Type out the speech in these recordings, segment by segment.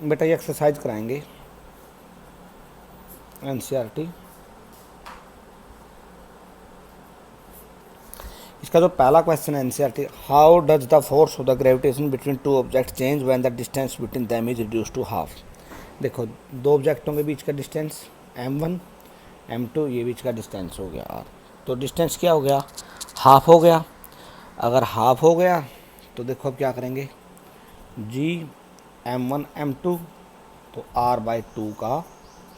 बेटा ये एक्सरसाइज कराएंगे एनसीईआरटी। इसका जो पहला क्वेश्चन है NCERT, how does the force of the gravitation between two object change when the distance between them is reduce to half. देखो दो ऑब्जेक्टों के बीच का डिस्टेंस m1 m2, ये बीच का डिस्टेंस हो गया r, तो डिस्टेंस क्या हो गया, हाफ हो गया। अगर हाफ हो गया तो देखो अब क्या करेंगे, g m1 m2 तो r/2 का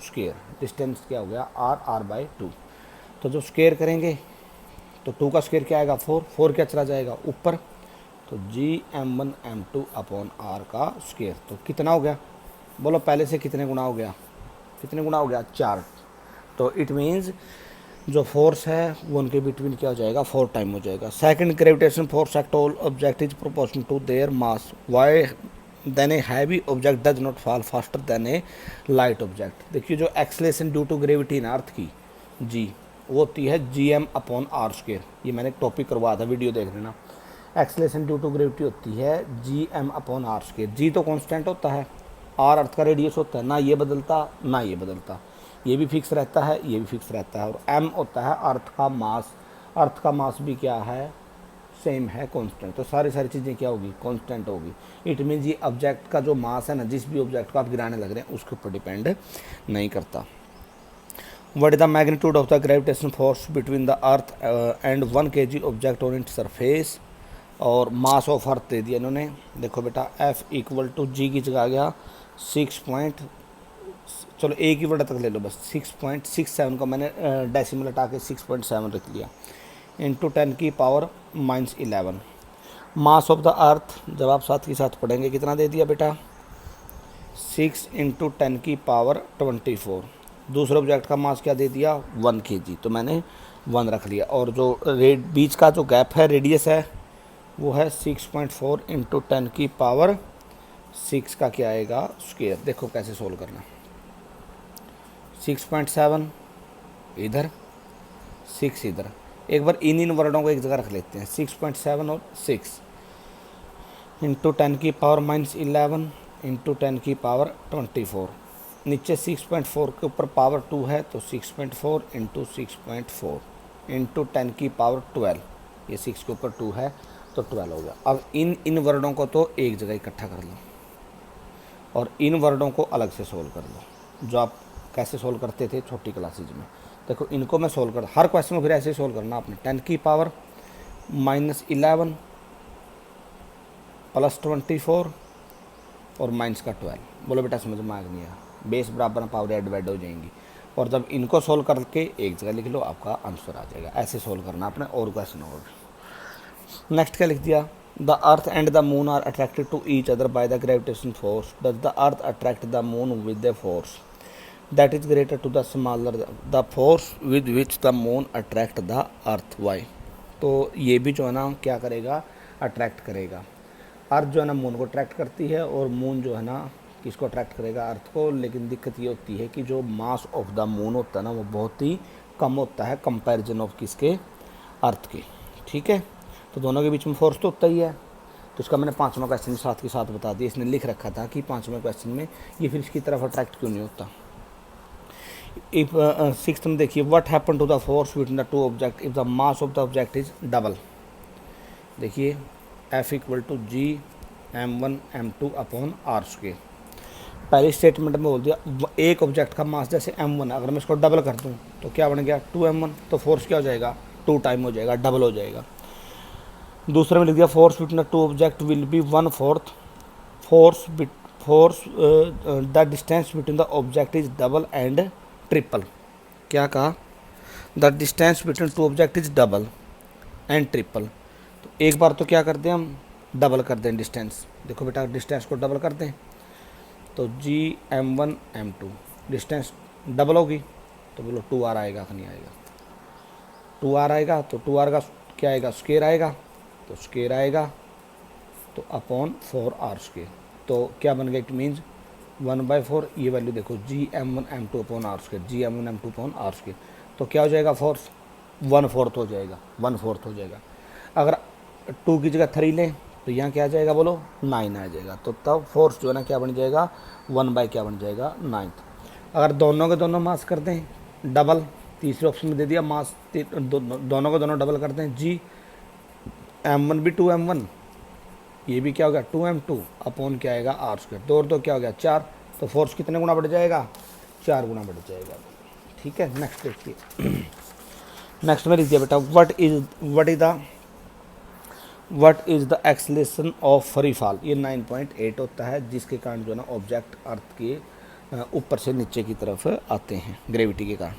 स्क्वायर, डिस्टेंस क्या हो गया r/2। तो जो स्क्वायर करेंगे तो 2 का स्क्वायर क्या आएगा 4, 4 क्या चला जाएगा ऊपर, तो जी m1 m2 अपॉन r का स्क्वायर। तो कितना हो गया, बोलो पहले से कितने गुना हो गया, कितने गुना हो गया 4। तो इट मीन्स जो फोर्स है वो उनके बिटवीन क्या हो जाएगा 4 टाइम हो जाएगा। Second, gravitation force act all object is proportional to their mass, why then a heavy object does not fall faster than a light object. देखिए जो एक्सलेशन ड्यू टू ग्रेविटी ना अर्थ की जी, वो होती है GM अपॉन आर स्क्वेयर। ये मैंने topic करवाया था, वीडियो देख लेना। एक्सलेशन ड्यू टू ग्रेविटी होती है GM अपॉन आर स्क्वेयर। जी तो कांस्टेंट होता है, आर अर्थ का रेडियस होता है, ना ये बदलता ना ये बदलता, ये भी फिक्स रहता है ये भी फिक्स रहता है। और m होता है अर्थ का मास, अर्थ का मास भी क्या है सेम है कांस्टेंट। तो सारी चीज़ें क्या होगी कांस्टेंट होगी। इट मीन्स ये ऑब्जेक्ट का जो मास है ना, जिस भी ऑब्जेक्ट को आप गिराने लग रहे हैं उसके ऊपर डिपेंड नहीं करता। What is the magnitude of the gravitational force between the earth and 1 kg object on its surface? और मास ऑफ अर्थ दे दिया इन्होंने। देखो बेटा F इक्वल टू जी की जगह आ गया 6 पॉइंट, चलो एक ही वर्ड तक ले लो बस, 6.67 को मैंने डेसिमल हटा के 6.7 रख लिया, इंटू 10 की power -11। Mass of the earth जब आप साथ के साथ पढ़ेंगे कितना दे दिया बेटा 6 इंटू 10 की पावर 24। दूसरे ऑब्जेक्ट का मास क्या दे दिया 1 kg, तो मैंने 1 रख लिया। और जो बीच का जो गैप है रेडियस है वो है 6.4 इंटू 10 की पावर 6 का क्या आएगा स्क्वायर। देखो कैसे सोल्व करना, 6.7 इधर 6 इधर, एक बार इन वर्डों को एक जगह रख लेते हैं, 6.7 और 6 इंटू 10 की पावर -11 इंटू 10 की पावर 24। नीचे 6.4 के ऊपर पावर 2 है तो 6.4 इंटू 6.4 इंटू 10 की पावर 12, ये 6 के ऊपर 2 है तो 12 हो गया। अब इन वर्डों को तो एक जगह इकट्ठा कर लो और इन वर्डों को अलग से सोल्व कर लो, जो आप कैसे सोल्व करते थे छोटी क्लासेज में। देखो इनको मैं सोल्व कर, हर क्वेश्चन को फिर ऐसे ही सोल्व करना आपने। 10 की पावर -11 प्लस 24 और माइनस का 12। बोलो बेटा समझ में आ नहीं आया, बेस बराबर पावर ऐड हो जाएंगी। और जब इनको सोल्व करके एक जगह लिख लो आपका आंसर आ जाएगा। ऐसे सोल्व करना आपने और क्वेश्चन और। नेक्स्ट क्या लिख दिया, the earth and the moon are attracted to each other by the gravitation force, does the earth attract the moon with the force that is greater to the smaller the force with which the moon attract the earth, why. तो ये भी जो है ना क्या करेगा attract करेगा, अर्थ जो है ना मून को अट्रैक्ट करती है और मून जो है ना किसको अट्रैक्ट करेगा अर्थ को। लेकिन दिक्कत ये होती है कि जो मास ऑफ द मून होता है ना वो बहुत ही कम होता है कंपैरिजन ऑफ किसके अर्थ के, ठीक है। तो दोनों के बीच में फोर्स तो होता ही है। तो इसका मैंने 5वां क्वेश्चन साथ के साथ बता दिया, इसने लिख रखा था कि 5वें क्वेश्चन में ये फिर इसकी तरफ अट्रैक्ट क्यों नहीं होता। इफ 6th में देखिए, what happen to the force between the two object if the mass of the object is double. देखिए F equal to G m1 m2 upon R square. पहले स्टेटमेंट में बोल दिया एक ऑब्जेक्ट का मास जैसे m1 है, अगर मैं इसको डबल कर दूं तो क्या बन गया 2m1, तो फोर्स क्या हो जाएगा 2 टाइम हो जाएगा, डबल हो जाएगा। दूसरे में लिख दिया force between two object will be 1/4 force the distance between the object is double and triple. क्या कहा, the distance between two object is double and triple. तो एक बार तो क्या कर दें हम डबल कर दें डिस्टेंस। देखो बेटा डिस्टेंस को डबल कर दें तो जी m1 m2 डिस्टेंस डबल होगी तो बोलो 2r आएगा कि नहीं आएगा, 2r आएगा। तो 2r का क्या आएगा स्क्वायर आएगा, तो स्क्वायर आएगा तो अपॉन 4r स्क्वायर। तो क्या बन गया, इट मीन्स 1/4। ये वैल्यू देखो G m1 m2 upon R square, G m1 m2 upon R square. तो क्या हो जाएगा फोर्स 1/4 हो जाएगा, 1/4 हो जाएगा। अगर 2 की जगह 3 लें तो यहाँ क्या आ जाएगा बोलो 9 आ जाएगा। तो तब फोर्स जो है ना क्या बन जाएगा 1 बाय क्या बन जाएगा 9। अगर दोनों के दोनों मास करते हैं डबल, तीसरे ऑप्शन में दे दिया मास दोनों के दोनों डबल करते हैं जी, m1 भी 2m1, ये भी क्या हो गया 2m2 अपॉन क्या आएगा आर स्क्वायर, दो और दो क्या हो गया 4, तो फोर्स कितने गुना बढ़ जाएगा 4 गुना बढ़ जाएगा। ठीक है, नेक्स्ट देखिए। नेक्स्ट में लिख दिया बेटा what is the acceleration of free fall, ये 9.8 होता है, जिसके कारण जो है ना ऑब्जेक्ट अर्थ के ऊपर से नीचे की तरफ आते हैं ग्रेविटी के कारण।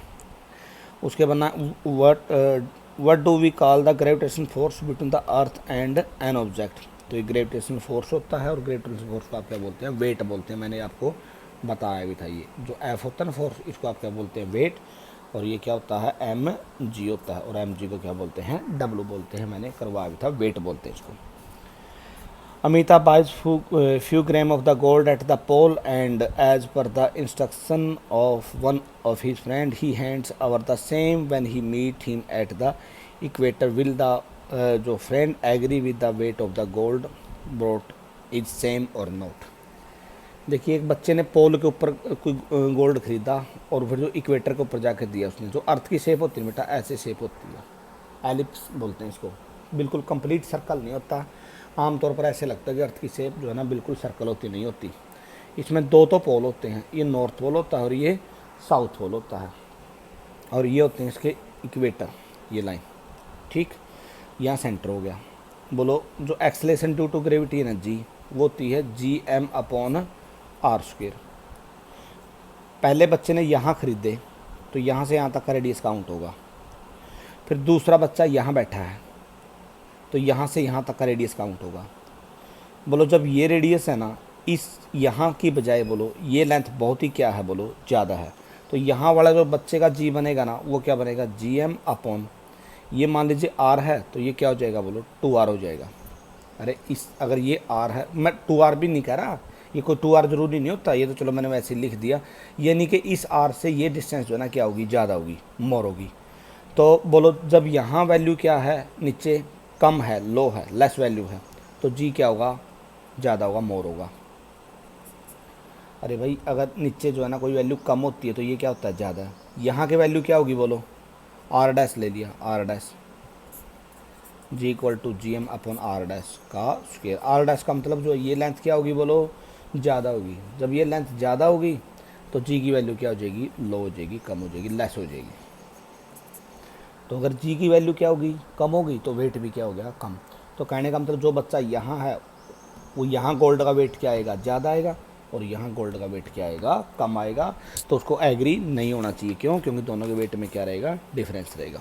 उसके बाद what do we call the gravitation force between the earth and an object, तो ये ग्रेविटेशन फोर्स होता है, और ग्रेविटेशन फोर्स को आप क्या बोलते हैं वेट बोलते हैं, मैंने आपको बताया भी था। ये जो एफ होता है ना फोर्स, इसको आप क्या बोलते हैं वेट, और ये क्या होता है एम जी होता है, और एम जी को क्या बोलते हैं डब्ल्यू बोलते हैं, मैंने करवाया भी था, वेट बोलते हैं इसको। Amita buys few gram of the gold at the pole, and as per the instruction of one of his friend, he hands over the same when he meet him at the equator. Will the जो friend agree with the weight of the gold brought is same or not? देखिए एक बच्चे ने पोल के ऊपर कोई gold खरीदा, और फिर जो इक्वेटर के ऊपर जाकर दिया उसने, जो अर्थ की शेप होती है बेटा ऐसे शेप होती है, एलिप्स बोलते हैं इसको, बिल्कुल कंप्लीट सर्कल नहीं होता। आमतौर पर ऐसे लगता है कि अर्थ की शेप जो है ना बिल्कुल सर्कल होती नहीं होती। इसमें दो तो पोल होते हैं, ये नॉर्थ पोल होता है और ये साउथ पोल होता है, और ये होते हैं इसके इक्वेटर, ये लाइन। ठीक, यहाँ सेंटर हो गया। बोलो जो एक्सेलरेशन ड्यू टू ग्रेविटी है ना जी, वो होती है G M upon R square. पहले बच्चे ने यहाँ खरीदे, तो यहाँ से यहाँ तक का रेडियस काउंट होगा। फिर दूसरा बच्चा यहाँ बैठा है, तो यहाँ से यहाँ तक का रेडियस काउंट होगा। बोलो जब ये रेडियस है ना, इस यहाँ की बजाय बोलो ये लेंथ बहुत ही क्या है बोलो ज़्यादा है, तो यहाँ वाला जो बच्चे का जी बनेगा ना, वो क्या बनेगा जी एम अपॉन, ये मान लीजिए आर है, तो ये क्या हो जाएगा बोलो 2r हो जाएगा। अरे इस अगर ये आर है, मैं 2r भी नहीं कह रहा, ये कोई 2r जरूरी नहीं होता, ये तो चलो मैंने वैसे लिख दिया, यानी कि इस आर से ये डिस्टेंस जो है ना क्या होगी ज़्यादा होगी, मोर होगी। तो बोलो जब यहाँ वैल्यू क्या है नीचे कम है, लो है, लेस वैल्यू है, तो जी क्या होगा ज़्यादा होगा, मोर होगा। अरे भाई अगर नीचे जो है ना कोई वैल्यू कम होती है तो ये क्या होता है ज़्यादा है, यहाँ की वैल्यू क्या होगी बोलो आर डैश ले लिया, R dash G equal to G M upon R dash का स्क्वायर। आर डैश का मतलब जो ये लेंथ क्या होगी बोलो ज़्यादा होगी। जब ये लेंथ ज़्यादा होगी तो जी की वैल्यू क्या हो जाएगी लो हो जाएगी, कम हो जाएगी, लेस हो जाएगी। तो अगर जी की वैल्यू क्या होगी कम होगी, तो वेट भी क्या हो गया कम। तो कहने का मतलब जो बच्चा यहाँ है वो यहाँ गोल्ड का वेट क्या आएगा ज़्यादा आएगा, और यहाँ गोल्ड का वेट क्या आएगा कम आएगा। तो उसको एग्री नहीं होना चाहिए, क्यों, क्योंकि दोनों के वेट में क्या रहेगा डिफरेंस रहेगा।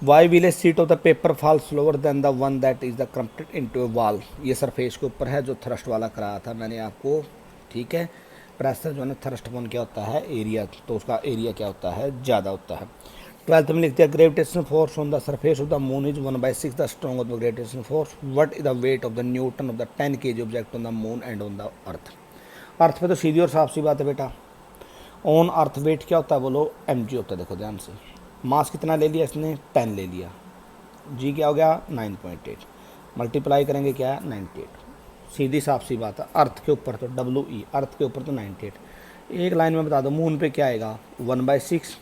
Why will a sheet of the paper fall slower than the one that is the crumpled into a ball, ये सरफेस के ऊपर है जो थ्रस्ट वाला कराया था मैंने आपको। ठीक है, प्रेशर जो है ना थ्रस्ट अपॉन क्या होता है एरिया, तो उसका एरिया क्या होता है ज़्यादा होता है। 12th में लिख दिया gravitation force on the surface of the moon is 1/6 the strong of the gravitation force, what is the weight of the newton of the 10 kg object on the moon and on the earth. Earth पे तो सीधी और साफ सी बात है बेटा, on earth wait क्या होता है बोलो mg होता है। देखो ध्यान से, मास कितना ले लिया इसने 10 ले लिया, जी क्या हो गया 9.8, मल्टीप्लाई करेंगे क्या है 98, सीधी साफ सी बात है। अर्थ के ऊपर तो WE, अर्थ के ऊपर तो 98। एक लाइन में बता दो मून पे क्या आएगा 1/6,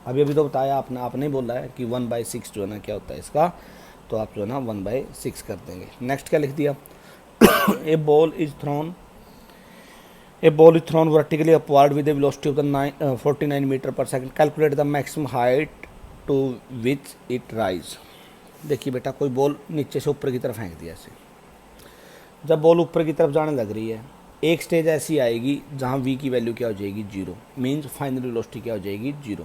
अभी अभी तो बताया आपने, आपने ही बोला है कि 1/6 जो है ना क्या होता है इसका, तो आप जो है ना 1/6 कर देंगे। नेक्स्ट क्या लिख दिया a ball is thrown vertically upward with a velocity of the 49 meter per second. Calculate the maximum height to which it rise. देखिए बेटा कोई बॉल नीचे से ऊपर की तरफ फेंक दिया ऐसे, जब बॉल ऊपर की तरफ जाने लग रही है एक स्टेज ऐसी आएगी जहाँ v की वैल्यू क्या हो जाएगी 0, मीन्स फाइनल वेलोसिटी क्या हो जाएगी 0।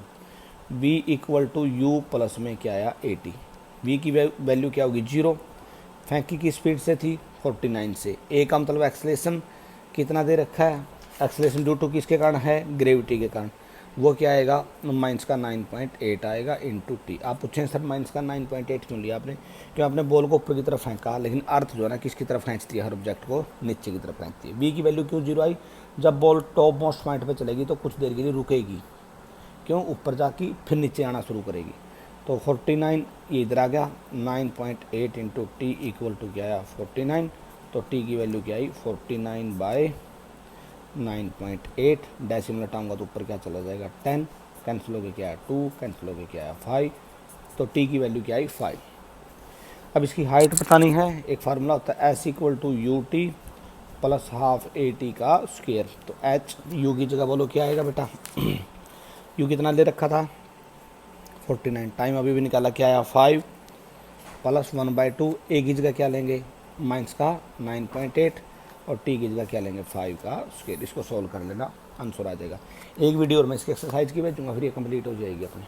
v equal to u plus में क्या आया 80, v की वैल्यू क्या होगी 0, फेंकी की स्पीड से थी 49 से, ए का मतलब एक्सेलरेशन कितना दे रखा है, एक्सेलरेशन ड्यू टू किसके कारण है ग्रेविटी के कारण, वो क्या आएगा माइनस का 9.8 आएगा इंटू टी। आप पूछें सर माइनस का 9.8 क्यों लिया आपने, क्यों आपने बॉल को ऊपर की तरफ फेंका, लेकिन अर्थ जो है ना किसकी तरफ खींचती है हर ऑब्जेक्ट को नीचे की तरफ खींचती है। वी की वैल्यू क्यों 0 आई, जब बॉल टॉप मोस्ट पॉइंट पे चलेगी तो कुछ देर के लिए रुकेगी, क्यों ऊपर जाके फिर नीचे आना शुरू करेगी, तो 49 ये इधर आ गया, 9.8 इंटू टी इक्वल टू क्या आया 49, तो टी की वैल्यू क्या आई 49/9.8, डेसिमल हटाऊंगा तो ऊपर क्या चला जाएगा 10, कैंसिल हो गया क्या है 2, कैंसिल हो गया क्या है 5, तो टी की वैल्यू क्या आई 5। अब इसकी हाइट बतानी है, एक फार्मूला होता है s equal to u t plus half a t का स्क्वेयर। तो एच यू की जगह बोलो क्या आएगा बेटा यू कितना ले रखा था 49, टाइम अभी भी निकाला क्या आया 5 प्लस 1/2, ए की जगह क्या लेंगे माइनस का 9.8 और टी की जगह क्या लेंगे 5 का स्क्वेयर। इसको सॉल्व कर लेना, आंसर आ जाएगा। एक वीडियो और मैं इसकी एक्सरसाइज की भेजूँगा, फिर ये कंप्लीट हो जाएगी अपनी।